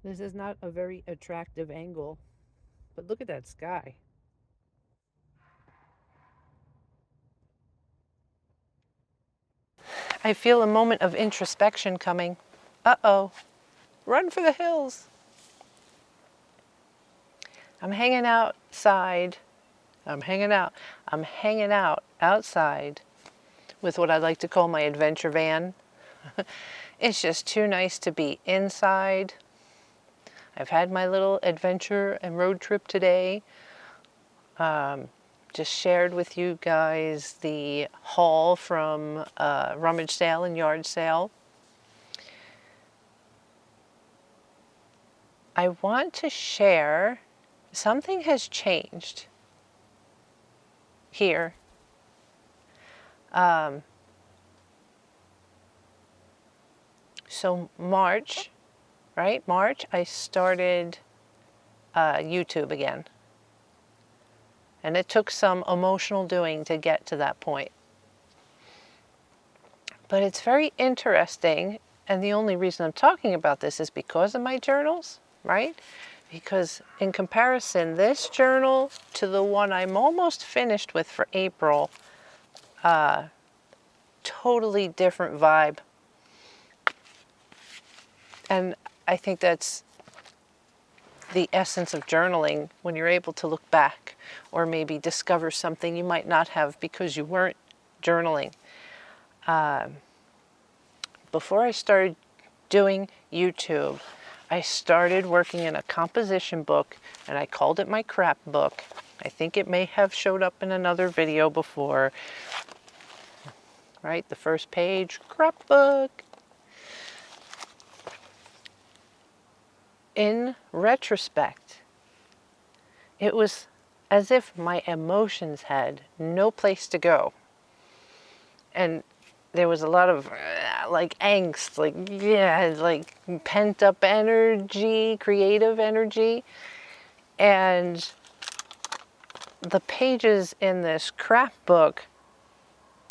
This is not a very attractive angle, but look at that sky. I feel a moment of introspection coming. Uh-oh. Run for the hills. I'm hanging outside. I'm hanging out. I'm hanging out outside with what I like to call my adventure van. It's just too nice to be inside. I've had my little adventure and road trip today. Just shared with you guys the haul from rummage sale and yard sale. I want to share, something has changed here. So March, right? March, I started YouTube again. And it took some emotional doing to get to that point. But it's very interesting, and the only reason I'm talking about this is because of my journals, right? Because in comparison, this journal to the one I'm almost finished with for April, totally different vibe. And I think that's the essence of journaling, when you're able to look back or maybe discover something you might not have because you weren't journaling. Before I started doing YouTube, I started working in a composition book, and I called it my crap book. I think it may have showed up in another video before. Right, the first page, crap book. In retrospect, it was as if my emotions had no place to go. And there was a lot of like angst, like pent up energy, creative energy. And the pages in this crap book,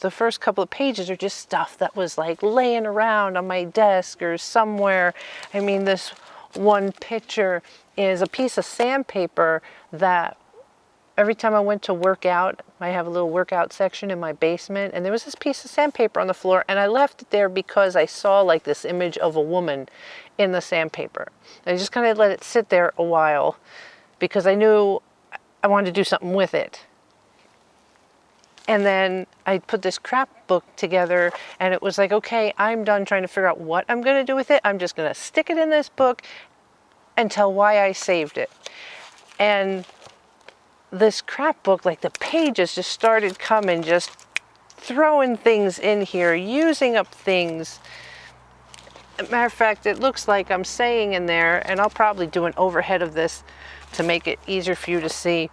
the first couple of pages are just stuff that was like laying around on my desk or somewhere. I mean, this one picture is a piece of sandpaper that every time I went to work out, I have a little workout section in my basement, and there was this piece of sandpaper on the floor, and I left it there because I saw like this image of a woman in the sandpaper. I just kind of let it sit there a while because I knew I wanted to do something with it. And then I put this crap book together, and it was like, okay, I'm done trying to figure out what I'm going to do with it. I'm just going to stick it in this book and tell why I saved it. And this crap book, like the pages just started coming, just throwing things in here, using up things. Matter of fact, it looks like I'm saying in there, and I'll probably do an overhead of this to make it easier for you to see.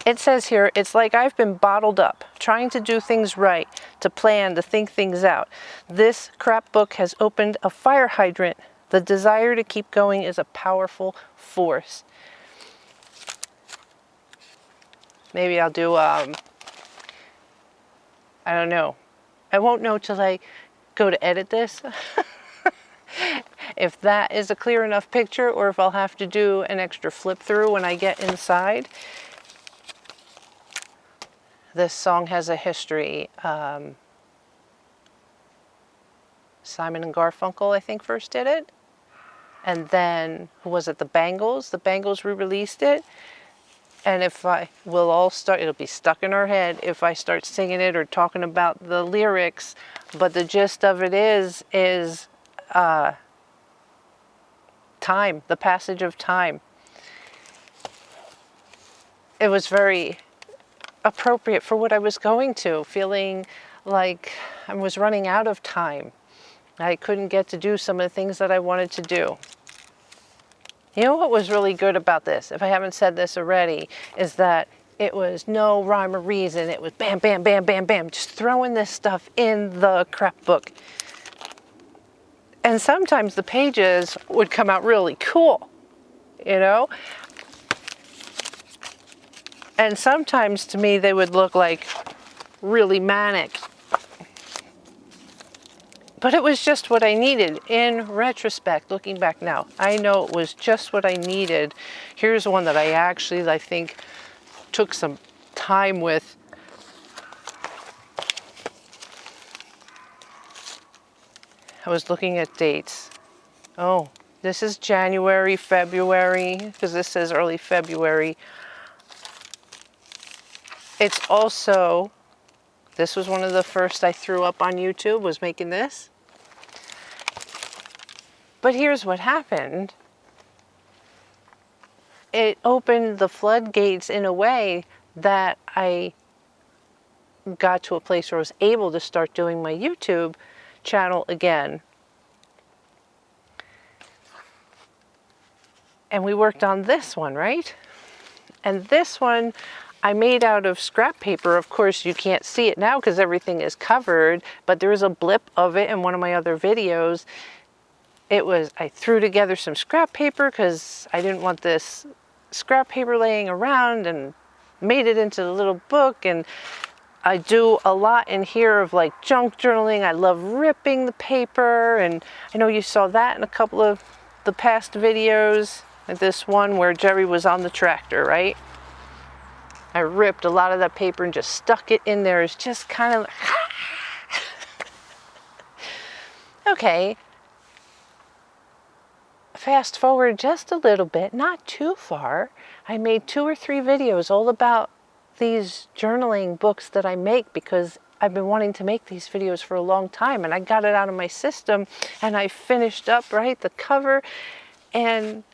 It says here, it's like I've been bottled up, trying to do things right, to plan, to think things out. This crap book has opened a fire hydrant. The desire to keep going is a powerful force. Maybe I'll do, I don't know. I won't know till I go to edit this. If that is a clear enough picture, or if I'll have to do an extra flip through when I get inside. This song has a history. Simon and Garfunkel, I think, first did it. And then, who was it? The Bangles. The Bangles re-released it. And if we'll all start, it'll be stuck in our head if I start singing it or talking about the lyrics. But the gist of it is time, the passage of time. It was very appropriate for what I was going to, feeling like I was running out of time. I couldn't get to do some of the things that I wanted to do. You know what was really good about this, if I haven't said this already, is that it was no rhyme or reason. It was bam, bam, bam, bam, bam, just throwing this stuff in the crap book. And sometimes the pages would come out really cool, you know? And sometimes to me they would look like really manic. But it was just what I needed in retrospect, looking back now. I know it was just what I needed. Here's one that I think took some time with. I was looking at dates. Oh, this is January, February, because this says early February. It's also, this was one of the first I threw up on YouTube, was making this. But here's what happened. It opened the floodgates in a way that I got to a place where I was able to start doing my YouTube channel again. And we worked on this one, right? And this one I made out of scrap paper. Of course, you can't see it now because everything is covered, but there is a blip of it in one of my other videos. I threw together some scrap paper because I didn't want this scrap paper laying around, and made it into a little book. And I do a lot in here of like junk journaling. I love ripping the paper, and I know you saw that in a couple of the past videos. Like this one where Jerry was on the tractor, right? I ripped a lot of that paper and just stuck it in there. It's just kind of okay. Fast forward just a little bit, not too far. I made 2 or 3 videos all about these journaling books that I make, because I've been wanting to make these videos for a long time, and I got it out of my system, and I finished up, right, the cover, and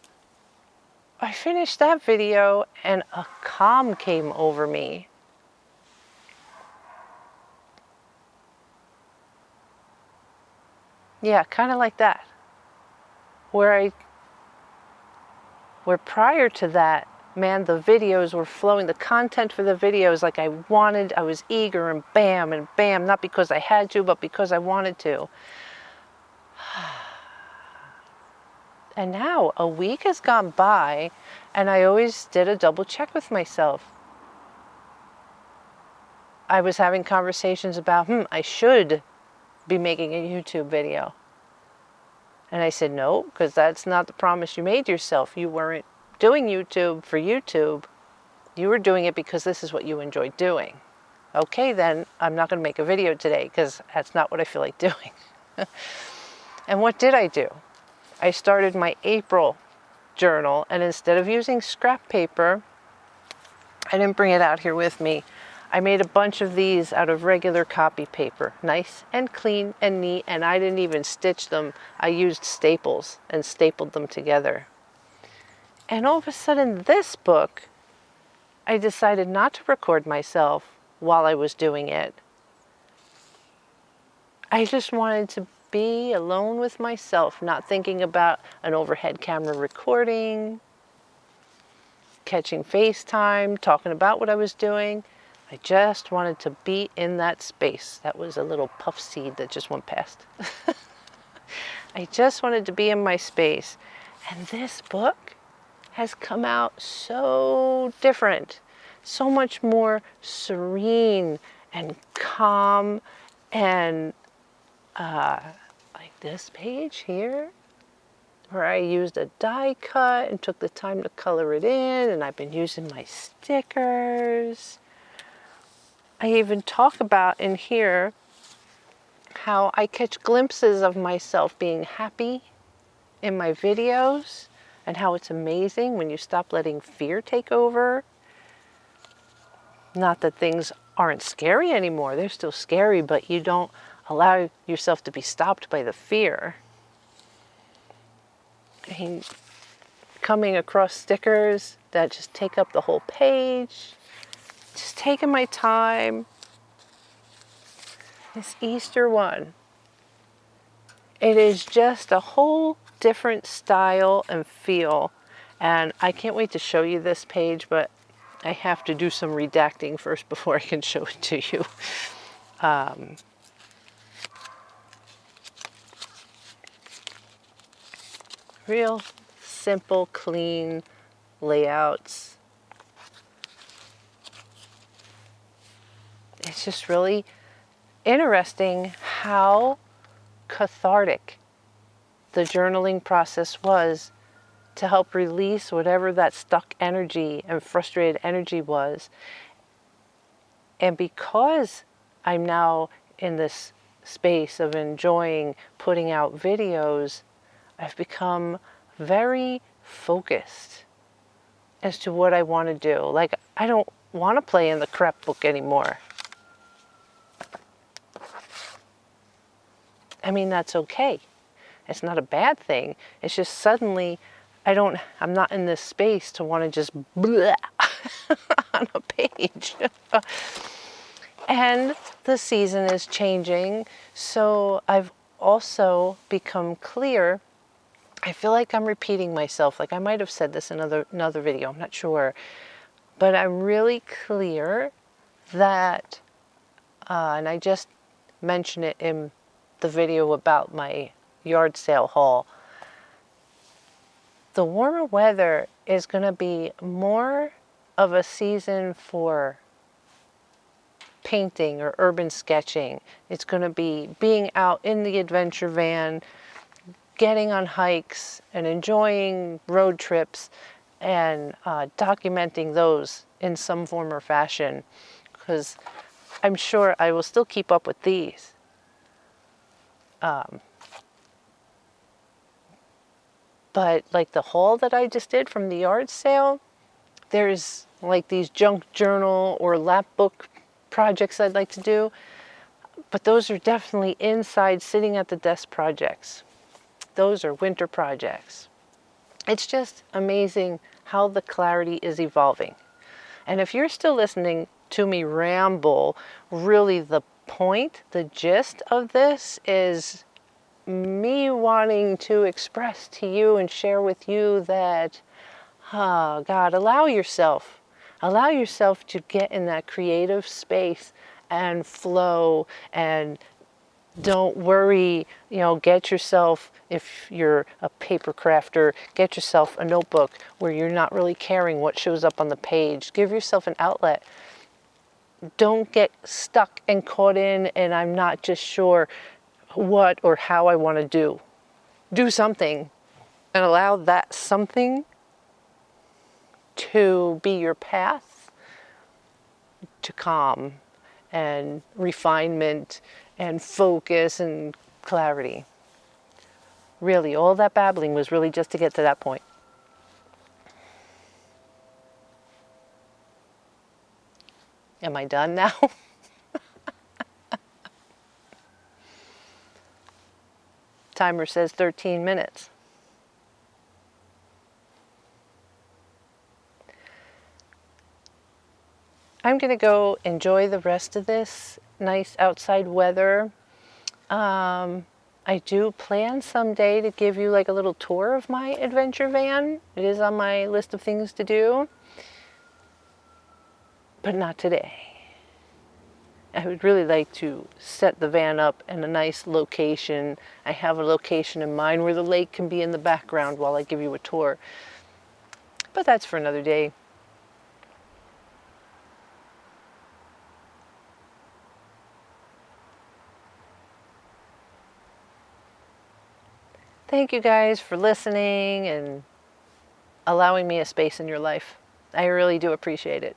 I finished that video and a calm came over me. Yeah, kind of like that. Where prior to that, man, the videos were flowing, the content for the videos like I was eager, and bam, not because I had to, but because I wanted to. And now a week has gone by, and I always did a double check with myself. I was having conversations about, I should be making a YouTube video. And I said, no, because that's not the promise you made yourself. You weren't doing YouTube for YouTube. You were doing it because this is what you enjoy doing. Okay, then I'm not going to make a video today because that's not what I feel like doing. And what did I do? I started my April journal, and instead of using scrap paper, I didn't bring it out here with me. I made a bunch of these out of regular copy paper, nice and clean and neat, and I didn't even stitch them. I used staples and stapled them together. And all of a sudden, this book, I decided not to record myself while I was doing it. I just wanted to be alone with myself, not thinking about an overhead camera recording, catching FaceTime, talking about what I was doing. I just wanted to be in that space. That was a little puff seed that just went past. I just wanted to be in my space. And this book has come out so different, so much more serene and calm, and like this page here, where I used a die cut and took the time to color it in, and I've been using my stickers. I even talk about in here how I catch glimpses of myself being happy in my videos, and how it's amazing when you stop letting fear take over. Not that things aren't scary anymore, they're still scary, but you don't allow yourself to be stopped by the fear. I mean, coming across stickers that just take up the whole page, just taking my time. This Easter one, it is just a whole different style and feel, and I can't wait to show you this page, but I have to do some redacting first before I can show it to you. Real simple, clean layouts. It's just really interesting how cathartic the journaling process was to help release whatever that stuck energy and frustrated energy was. And because I'm now in this space of enjoying putting out videos, I've become very focused as to what I want to do. Like, I don't want to play in the crap book anymore. I mean, that's okay. It's not a bad thing. It's just suddenly I'm not in this space to want to just blah on a page. And the season is changing, so I've also become clear. I feel like I'm repeating myself. Like I might have said this in another video, I'm not sure. But I'm really clear that, and I just mentioned it in the video about my yard sale haul, the warmer weather is going to be more of a season for painting or urban sketching. It's going to be being out in the adventure van, getting on hikes and enjoying road trips and documenting those in some form or fashion, because I'm sure I will still keep up with these. But like the haul that I just did from the yard sale, there's like these junk journal or lap book projects I'd like to do, but those are definitely inside sitting at the desk projects. Those are winter projects. It's just amazing how the clarity is evolving. And if you're still listening to me ramble, really the point, the gist of this is me wanting to express to you and share with you that, God, allow yourself to get in that creative space and flow, and don't worry, get yourself, if you're a paper crafter, get yourself a notebook where you're not really caring what shows up on the page. Give yourself an outlet. Don't get stuck and caught in, and I'm not just sure what or how I want to do. Do something and allow that something to be your path to calm and refinement and focus and clarity. Really, all that babbling was really just to get to that point. Am I done now? Timer says 13 minutes. I'm going to go enjoy the rest of this nice outside weather. I do plan someday to give you like a little tour of my adventure van. It is on my list of things to do, but not today. I would really like to set the van up in a nice location. I have a location in mind where the lake can be in the background while I give you a tour. But that's for another day. Thank you guys for listening and allowing me a space in your life. I really do appreciate it.